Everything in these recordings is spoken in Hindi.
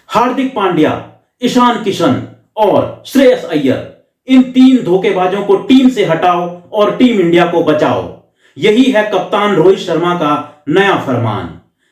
हार्दिक पांड्या, ईशान किशन और श्रेयस अय्यर, इन तीन धोखेबाजों को टीम से हटाओ और टीम इंडिया को बचाओ। यही है कप्तान रोहित शर्मा का नया फरमान।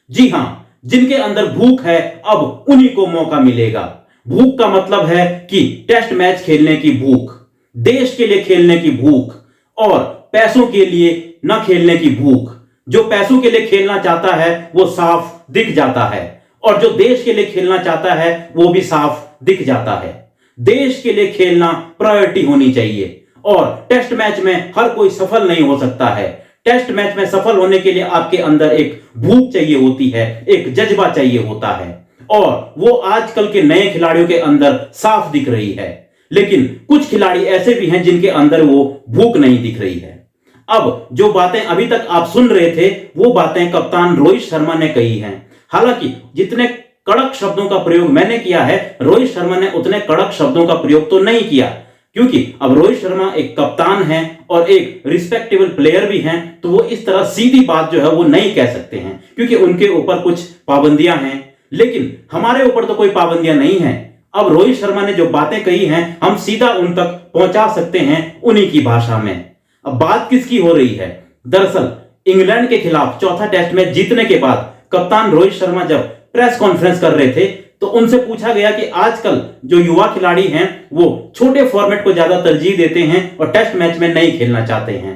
जी हां, जिनके अंदर भूख है अब उन्हीं को मौका मिलेगा। भूख का मतलब है कि टेस्ट मैच खेलने की भूख, देश के लिए खेलने की भूख और पैसों के लिए न खेलने की भूख। जो पैसों के लिए खेलना चाहता है वो साफ दिख जाता है और जो देश के लिए खेलना चाहता है वो भी साफ दिख जाता है। देश के लिए खेलना प्रायोरिटी होनी चाहिए और टेस्ट मैच में हर कोई सफल नहीं हो सकता है। टेस्ट मैच में सफल होने के लिए आपके अंदर एक भूख चाहिए होती है, एक जज्बा चाहिए होता है और वो आजकल के नए खिलाड़ियों के अंदर साफ दिख रही है। लेकिन कुछ खिलाड़ी ऐसे भी हैं जिनके अंदर वो भूख नहीं दिख रही है। अब जो बातें अभी तक आप सुन रहे थे वो बातें कप्तान रोहित शर्मा ने कही हैं। हालांकि जितने कड़क शब्दों का प्रयोग मैंने किया है, रोहित शर्मा ने उतने कड़क शब्दों का प्रयोग तो नहीं किया, क्योंकि अब रोहित शर्मा एक कप्तान हैं और एक रिस्पेक्टेबल प्लेयर भी हैं, तो वो इस तरह सीधी बात जो है वो नहीं कह सकते हैं, क्योंकि उनके ऊपर कुछ पाबंदियां हैं। लेकिन हमारे ऊपर तो कोई पाबंदियां नहीं है। अब रोहित शर्मा ने जो बातें कही हैं हम सीधा उन तक पहुंचा सकते हैं उन्हीं की भाषा में। अब बात किसकी हो रही है? दरअसल इंग्लैंड के खिलाफ चौथा टेस्ट मैच जीतने के बाद कप्तान रोहित शर्मा जब प्रेस कॉन्फ्रेंस कर रहे थे तो उनसे पूछा गया कि आजकल जो युवा खिलाड़ी हैं वो छोटे फॉर्मेट को ज्यादा तरजीह देते हैं और टेस्ट मैच में नहीं खेलना चाहते हैं।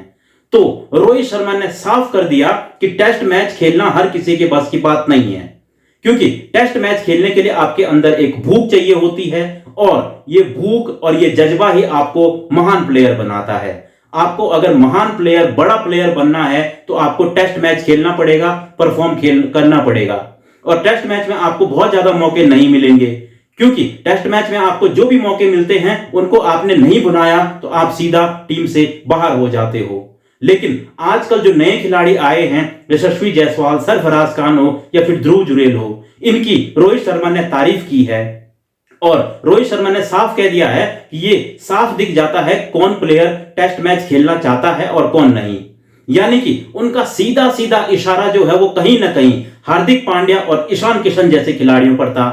तो रोहित शर्मा ने साफ कर दिया कि टेस्ट मैच खेलना हर किसी के बस की बात नहीं है, क्योंकि टेस्ट मैच खेलने के लिए आपके अंदर एक भूख चाहिए होती है और ये भूख और ये जज्बा ही आपको महान प्लेयर बनाता है। आपको अगर महान प्लेयर, बड़ा प्लेयर बनना है तो आपको टेस्ट मैच खेलना पड़ेगा, परफॉर्म करना पड़ेगा और टेस्ट मैच में आपको बहुत ज्यादा मौके नहीं मिलेंगे, क्योंकि टेस्ट मैच में आपको जो भी मौके मिलते हैं उनको आपने नहीं बनाया तो आप सीधा टीम से बाहर हो जाते हो। लेकिन आजकल जो नए खिलाड़ी आए हैं, यशस्वी जायसवाल, सरफराज खान हो या फिर ध्रुव जुरेल हो, इनकी रोहित शर्मा ने तारीफ की है और रोहित शर्मा ने साफ कह दिया है कि ये साफ दिख जाता है कौन प्लेयर टेस्ट मैच खेलना चाहता है और कौन नहीं। यानी कि उनका सीधा सीधा इशारा जो है वो कहीं ना कहीं हार्दिक पांड्या और ईशान किशन जैसे खिलाड़ियों पर था,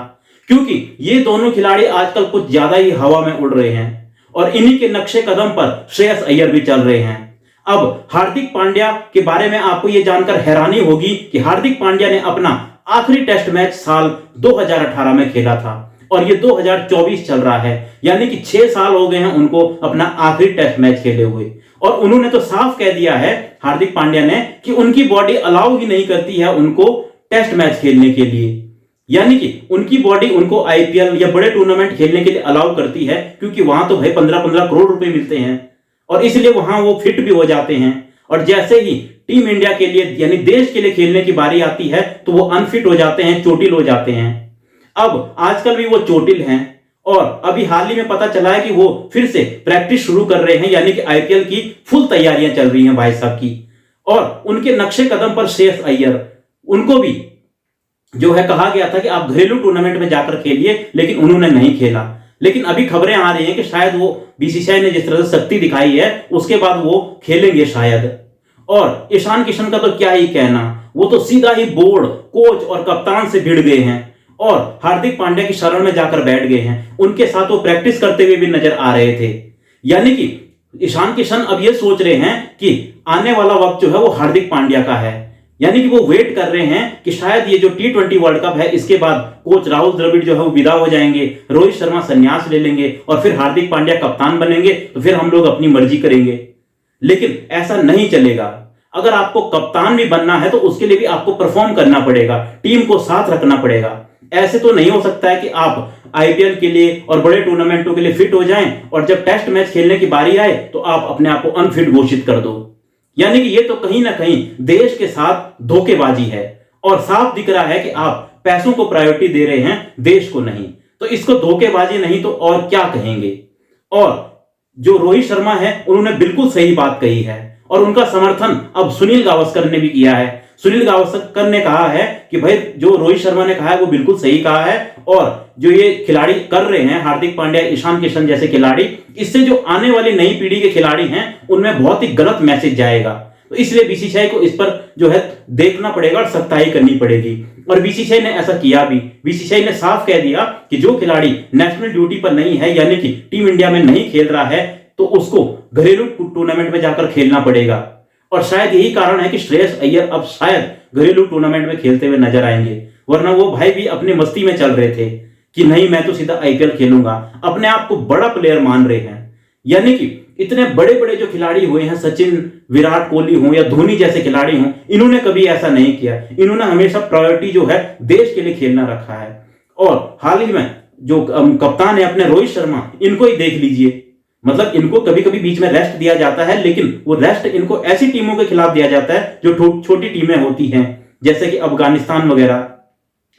क्योंकि ये दोनों खिलाड़ी आजकल कुछ ज्यादा ही हवा में उड़ रहे हैं और इन्हीं के नक्शे कदम पर श्रेयस अय्यर भी चल रहे हैं। अब हार्दिक पांड्या के बारे में आपको ये जानकर हैरानी होगी कि हार्दिक पांड्या ने अपना आखिरी टेस्ट मैच साल 2018 में खेला था और ये 2024 चल रहा है, यानी कि 6 साल हो गए हैं उनको अपना आखिरी टेस्ट मैच खेले हुए। और उन्होंने तो साफ कह दिया है हार्दिक पांड्या ने कि उनकी बॉडी अलाउ ही नहीं करती है उनको टेस्ट मैच खेलने के लिए, यानी कि उनकी बॉडी उनको आईपीएल या बड़े टूर्नामेंट खेलने के लिए अलाउ करती है, क्योंकि वहां तो भाई 15-15 करोड़ रुपए मिलते हैं और इसलिए वहां वो फिट भी हो जाते हैं। और जैसे ही टीम इंडिया के लिए यानी देश के लिए खेलने की बारी आती है तो वो अनफिट हो जाते हैं, चोटिल हो जाते हैं। अब आजकल भी वो चोटिल हैं और अभी हाल ही में पता चला है कि वो फिर से प्रैक्टिस शुरू कर रहे हैं, यानी कि आईपीएल की फुल तैयारियां चल रही हैं भाई साहब की। और उनके नक्शे कदम पर श्रेयस अय्यर, उनको भी जो है कहा गया था कि आप घरेलू टूर्नामेंट में जाकर खेलिए, लेकिन उन्होंने नहीं खेला। लेकिन अभी खबरें आ रही हैं कि शायद वो बीसीसीआई ने जिस तरह से सख्ती दिखाई है उसके बाद वो खेलेंगे शायद। और ईशान किशन का तो क्या ही कहना, वो तो सीधा ही बोर्ड, कोच और कप्तान से भिड़ गए हैं और हार्दिक पांड्या की शरण में जाकर बैठ गए हैं। उनके साथ वो प्रैक्टिस करते हुए भी नजर आ रहे थे। यानी कि ईशान किशन अब ये सोच रहे हैं कि आने वाला वक्त जो है वो हार्दिक पांड्या का है, यानी कि वो वेट कर रहे हैं कि शायद ये जो T20 वर्ल्ड कप है इसके बाद कोच राहुल द्रविड़ जो है वो विदा हो जाएंगे, रोहित शर्मा संन्यास ले लेंगे और फिर हार्दिक पांड्या कप्तान बनेंगे, तो फिर हम लोग अपनी मर्जी करेंगे। लेकिन ऐसा नहीं चलेगा। अगर आपको कप्तान भी बनना है तो उसके लिए भी आपको परफॉर्म करना पड़ेगा, टीम को साथ रखना पड़ेगा। ऐसे तो नहीं हो सकता है कि आप आईपीएल के लिए और बड़े टूर्नामेंटों के लिए फिट हो जाएं और जब टेस्ट मैच खेलने की बारी आए तो आप अपने आप को अनफिट घोषित कर दो। यानी कि ये तो कहीं ना कहीं देश के साथ धोखेबाजी है और साफ दिख रहा है कि आप पैसों को प्रायोरिटी दे रहे हैं, देश को नहीं। तो इसको धोखेबाजी नहीं तो और क्या कहेंगे। और जो रोहित शर्मा है उन्होंने बिल्कुल सही बात कही है और उनका समर्थन अब सुनील गावस्कर ने भी किया है। सुनील गावस्कर ने कहा है कि भाई जो रोहित शर्मा ने कहा है वो बिल्कुल सही कहा है और जो ये खिलाड़ी कर रहे हैं हार्दिक पांड्या, ईशान किशन जैसे खिलाड़ी, इससे जो आने वाली नई पीढ़ी के खिलाड़ी हैं उनमें बहुत ही गलत मैसेज जाएगा। तो इसलिए बीसीसीआई को इस पर जो है देखना पड़ेगा और सख्ताई करनी पड़ेगी। और बीसीसीआई ने ऐसा किया भी। बीसीसीआई ने साफ कह दिया कि जो खिलाड़ी नेशनल ड्यूटी पर नहीं है, यानी कि टीम इंडिया में नहीं खेल रहा है, तो उसको घरेलू टूर्नामेंट में जाकर खेलना पड़ेगा। और शायद यही कारण है कि श्रेयस अय्यर अब शायद घरेलू टूर्नामेंट में खेलते हुए नजर आएंगे, वरना वो भाई भी अपनी मस्ती में चल रहे थे कि नहीं मैं तो सीधा आईपीएल खेलूंगा, अपने आप को बड़ा प्लेयर मान रहे हैं। यानी कि इतने बड़े बड़े जो खिलाड़ी हुए हैं, सचिन, विराट कोहली हो या धोनी जैसे खिलाड़ी हों, इन्होंने कभी ऐसा नहीं किया। इन्होंने हमेशा प्रायोरिटी जो है देश के लिए खेलना रखा है। और हाल ही में जो कप्तान है अपने रोहित शर्मा, इनको ही देख लीजिए, मतलब इनको कभी कभी बीच में रेस्ट दिया जाता है, लेकिन वो रेस्ट इनको ऐसी टीमों के खिलाफ दिया जाता है जो छोटी टीमें होती हैं, जैसे कि अफगानिस्तान वगैरह,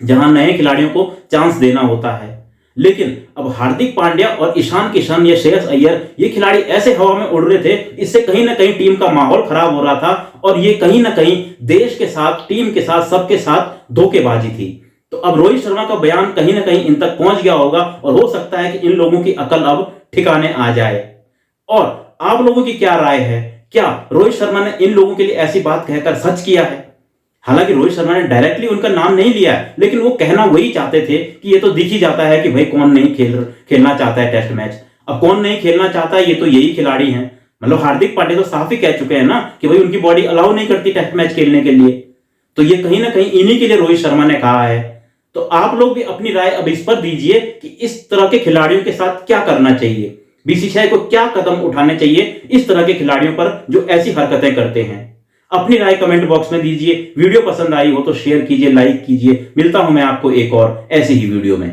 जहां नए खिलाड़ियों को चांस देना होता है। लेकिन अब हार्दिक पांड्या और ईशान किशन या श्रेयस अय्यर, ये खिलाड़ी ऐसे हवा में उड़ रहे थे, इससे कहीं ना कहीं टीम का माहौल खराब हो रहा था और ये कहीं ना कहीं देश के साथ, टीम के साथ, सबके साथ धोखेबाजी थी। तो अब रोहित शर्मा का बयान कहीं ना कहीं इन तक पहुंच गया होगा और हो सकता है कि इन लोगों की अकल अब ठिकाने आ जाए। और आप लोगों की क्या राय है? क्या रोहित शर्मा ने इन लोगों के लिए ऐसी बात कहकर सच किया है? हालांकि रोहित शर्मा ने डायरेक्टली उनका नाम नहीं लिया है, लेकिन वो कहना वही चाहते थे कि ये तो दिख ही जाता है कि भाई कौन नहीं खेलना चाहता है टेस्ट मैच। अब कौन नहीं खेलना चाहता है, ये तो यही खिलाड़ी हैं। मतलब हार्दिक पांड्या तो साफ ही कह चुके हैं ना कि भाई उनकी बॉडी अलाउ नहीं करती टेस्ट मैच खेलने के लिए। तो ये कहीं ना कहीं इन्हीं के लिए रोहित शर्मा ने कहा है। तो आप लोग भी अपनी राय अब इस पर दीजिए कि इस तरह के खिलाड़ियों के साथ क्या करना चाहिए, बीसीसीआई को क्या कदम उठाने चाहिए इस तरह के खिलाड़ियों पर जो ऐसी हरकतें करते हैं। अपनी राय कमेंट बॉक्स में दीजिए। वीडियो पसंद आई हो तो शेयर कीजिए, लाइक कीजिए। मिलता हूं मैं आपको एक और ऐसी ही वीडियो में।